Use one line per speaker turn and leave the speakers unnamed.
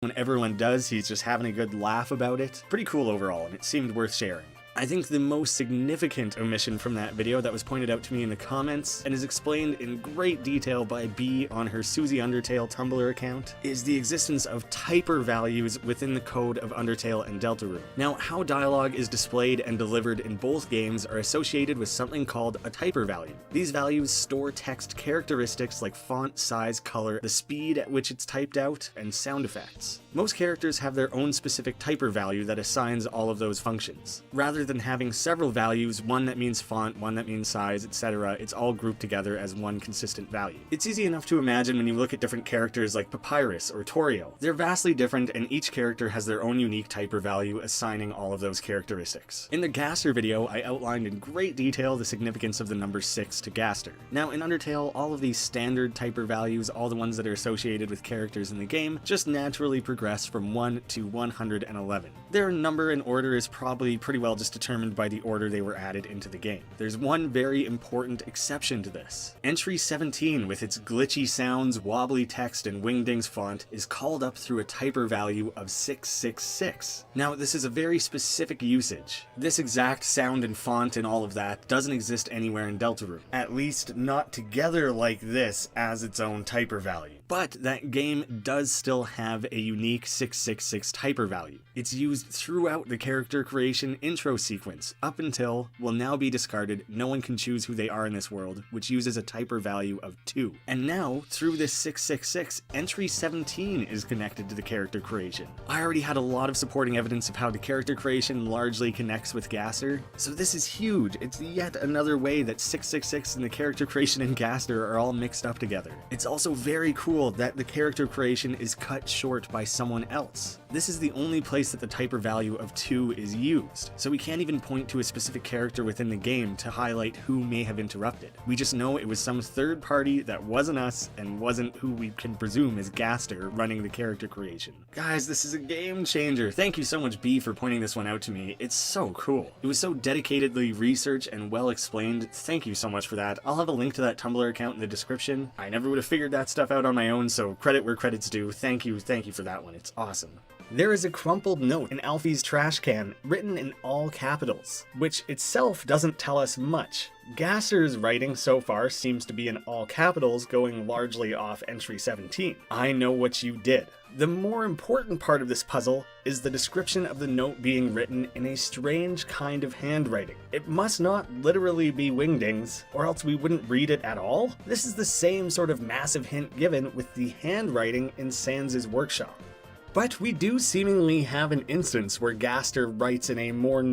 When everyone does, he's just having a good laugh about it. Pretty cool overall, and it seemed worth sharing. I think the most significant omission from that video that was pointed out to me in the comments and is explained in great detail by B on her Susie Undertale Tumblr account is the existence of typer values within the code of Undertale and Deltarune. Now, how dialogue is displayed and delivered in both games are associated with something called a typer value. These values store text characteristics like font, size, color, the speed at which it's typed out, and sound effects. Most characters have their own specific typer value that assigns all of those functions. Rather than having several values, one that means font, one that means size, etc., it's all grouped together as one consistent value. It's easy enough to imagine when you look at different characters like Papyrus or Torio. They're vastly different, and each character has their own unique typer value assigning all of those characteristics. In the Gaster video, I outlined in great detail the significance of the number 6 to Gaster. Now, in Undertale, all of these standard typer values, all the ones that are associated with characters in the game, just naturally progress from 1 to 111. Their number and order is probably pretty well just determined by the order they were added into the game. There's one very important exception to this. Entry 17, with its glitchy sounds, wobbly text, and wingdings font, is called up through a typer value of 666. Now, this is a very specific usage. This exact sound and font and all of that doesn't exist anywhere in Deltarune. At least not together like this as its own typer value. But that game does still have a unique 666 typer value. It's used throughout the character creation intro sequence, up until, will now be discarded, no one can choose who they are in this world, which uses a typer value of 2. And now, through this 666, entry 17 is connected to the character creation. I already had a lot of supporting evidence of how the character creation largely connects with Gaster, so this is huge. It's yet another way that 666 and the character creation and Gaster are all mixed up together. It's also very cool that the character creation is cut short by someone else. This is the only place that the typer value of 2 is used, so we can't even point to a specific character within the game to highlight who may have interrupted. We just know it was some third party that wasn't us and wasn't who we can presume is Gaster running the character creation. Guys, this is a game changer. Thank you so much, B, for pointing this one out to me. It's so cool. It was so dedicatedly researched and well explained. Thank you so much for that. I'll have a link to that Tumblr account in the description. I never would have figured that stuff out on my own, so credit where credit's due. Thank you for that one. It's awesome. There is a crumpled note in Alfie's trash can, written in all capitals, which itself doesn't tell us much. Gaster's writing so far seems to be in all capitals, going largely off entry 17. I know what you did. The more important part of this puzzle is the description of the note being written in a strange kind of handwriting. It must not literally be wingdings, or else we wouldn't read it at all. This is the same sort of massive hint given with the handwriting in Sans' workshop. But we do seemingly have an instance where Gaster writes in a more